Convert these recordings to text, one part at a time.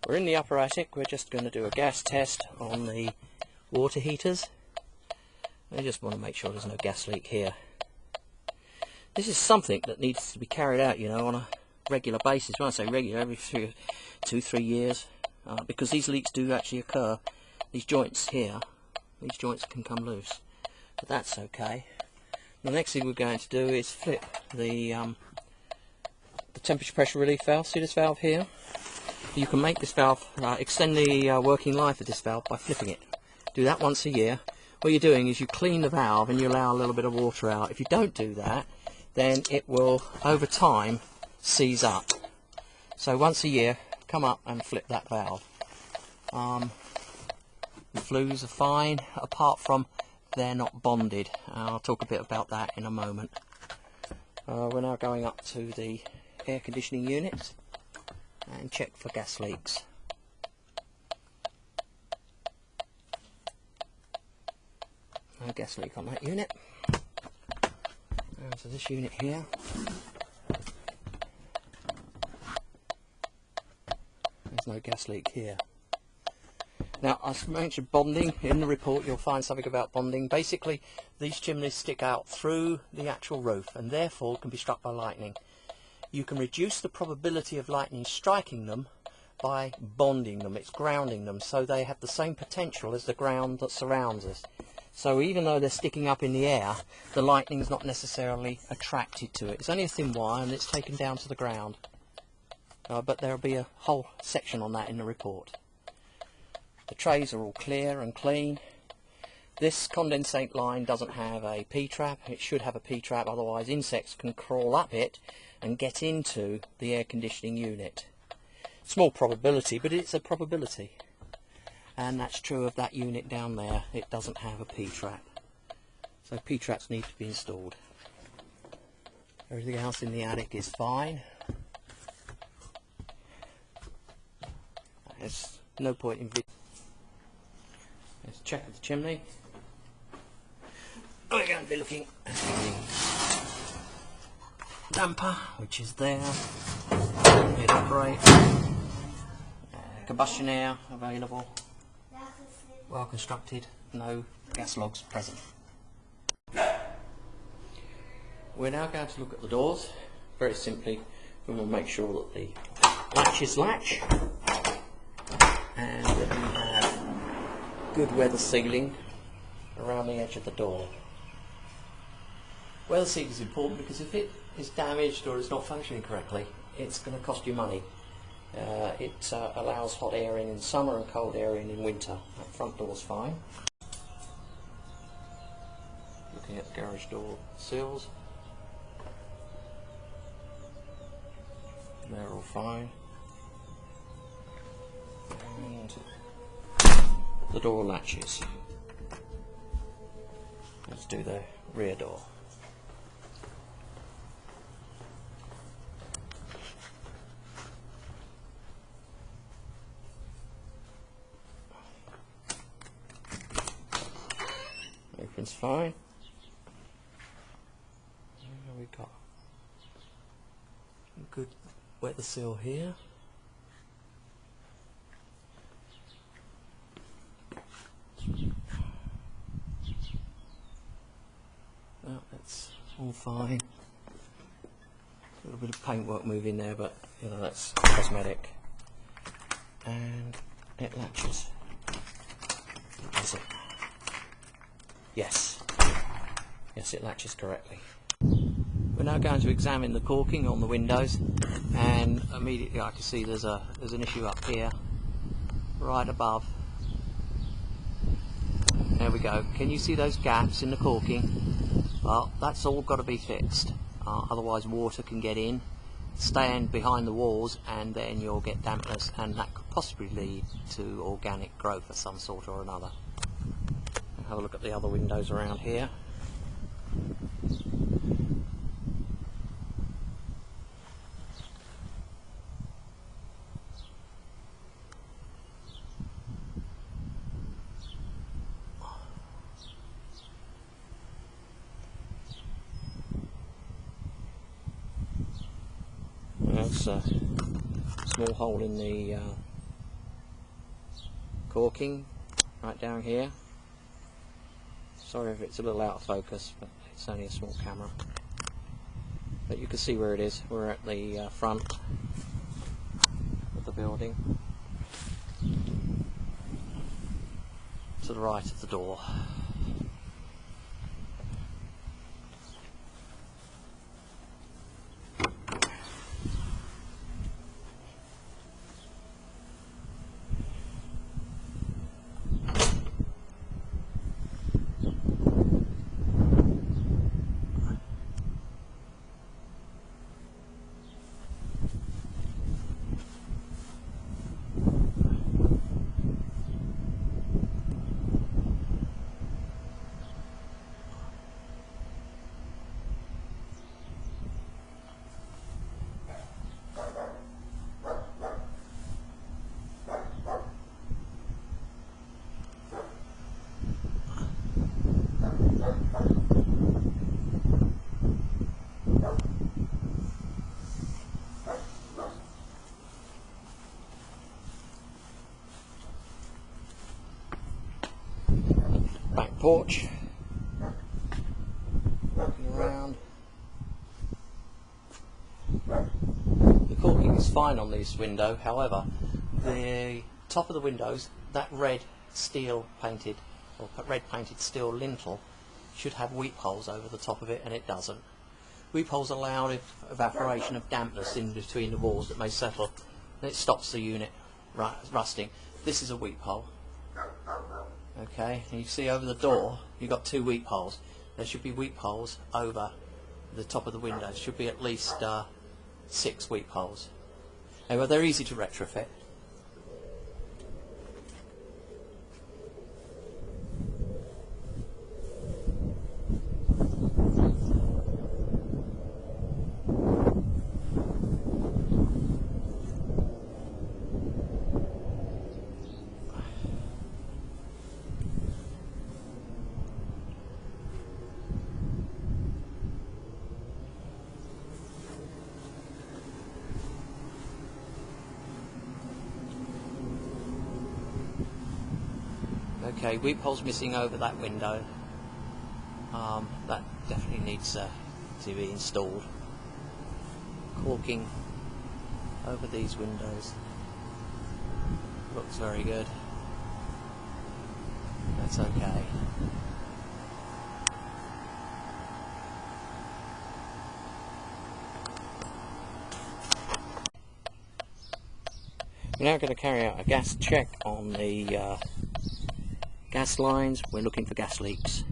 We're in the upper attic. We're just going to do a gas test on the water heaters. I just want to make sure there's no gas leak here. This is something that needs to be carried out, you know, on a regular basis. When I say regular, every 2-3 years, because these leaks do actually occur. These joints here, these joints can come loose, but that's okay. The next thing we're going to do is flip the temperature pressure relief valve. See this valve here? You can make this valve, extend the working life of this valve by flipping it. Do that once a year. What you're doing is you clean the valve and you allow a little bit of water out. If you don't do that, then it will, over time, seize up. So once a year, come up and flip that valve. The flues are fine, apart from they're not bonded. I'll talk a bit about that in a moment. We're now going up to the air conditioning unit and check for gas leaks. No gas leak on that unit. And to this unit here. There's no gas leak here. Now, I mentioned bonding. In the report you'll find something about bonding. Basically, these chimneys stick out through the actual roof and therefore can be struck by lightning. You can reduce the probability of lightning striking them by bonding them. It's grounding them so they have the same potential as the ground that surrounds us. So even though they're sticking up in the air, the lightning's not necessarily attracted to it. It's only a thin wire and it's taken down to the ground. But there'll be a whole section on that in the report. The trays are all clear and clean. This condensate line doesn't have a P-trap. It should have a P-trap, otherwise insects can crawl up it and get into the air conditioning unit. Small probability, but it's a probability. And that's true of that unit down there. It doesn't have a P-trap. So P-traps need to be installed. Everything else in the attic is fine. There's no point in video. Let's check the chimney. We're going to be looking at the damper, which is there. It operates. Combustion air available. Well constructed. No gas logs present. We're now going to look at the doors. Very simply, we will make sure that the latches latch and that we have good weather sealing around the edge of the door. Weather sealing is important because if it is damaged or is not functioning correctly, it's going to cost you money. It allows hot air in summer and cold air in winter. That front door's fine. Looking at the garage door sills. They're all fine. And the door latches. Let's do the rear door. Opens fine. We've got a good weather seal here. Well, that's all fine. A little bit of paintwork moving there, but you know that's cosmetic. And it latches. Does it? Yes. Yes, it latches correctly. We're now going to examine the caulking on the windows, and immediately I can see there's an issue up here, right above. There we go. Can you see those gaps in the caulking? Well, that's all got to be fixed. Otherwise water can get in, stand behind the walls, and then you'll get dampness, and that could possibly lead to organic growth of some sort or another. Have a look at the other windows around here. That's a small hole in the Caulking right down here. Sorry if it's a little out of focus, but it's only a small camera. But you can see where it is. We're at the front of the building, to the right of the door. Back porch, walking around. The caulking is fine on this window, however, the top of the windows, that red steel painted, or red painted steel lintel, should have weep holes over the top of it, and it doesn't. Weep holes allow evaporation of dampness in between the walls that may settle, and it stops the unit rusting. This is a weep hole. Okay, and you see over the door you've got 2 weep holes. There should be weep holes over the top of the window. There should be at least 6 weep holes. Anyway, they're easy to retrofit. Okay, weep holes missing over that window. That definitely needs to be installed. Caulking over these windows looks very good. That's okay. We're now going to carry out a gas check on the gas lines. We're looking for gas leaks.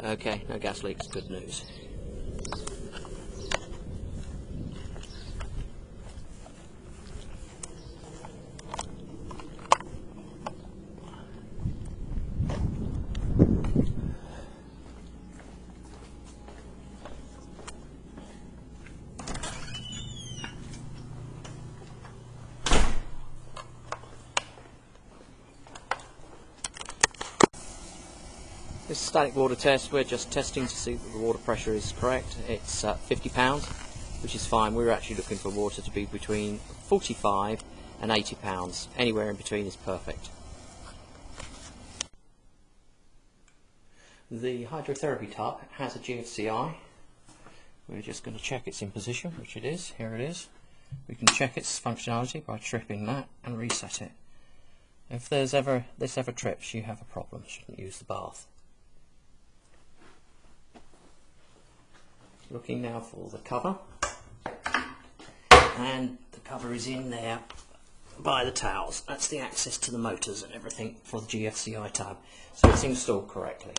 Okay, no gas leaks, good news. This is a static water test. We're just testing to see that the water pressure is correct. It's 50 pounds, which is fine. We're actually looking for water to be between 45 and 80 pounds. Anywhere in between is perfect. The hydrotherapy tub has a GFCI. We're just going to check it's in position, which it is. Here it is. We can check its functionality by tripping that and reset it. If this ever trips, you have a problem. Shouldn't use the bath. Looking now for the cover, and the cover is in there by the towels. That's the access to the motors and everything for the GFCI tab, so it's installed correctly.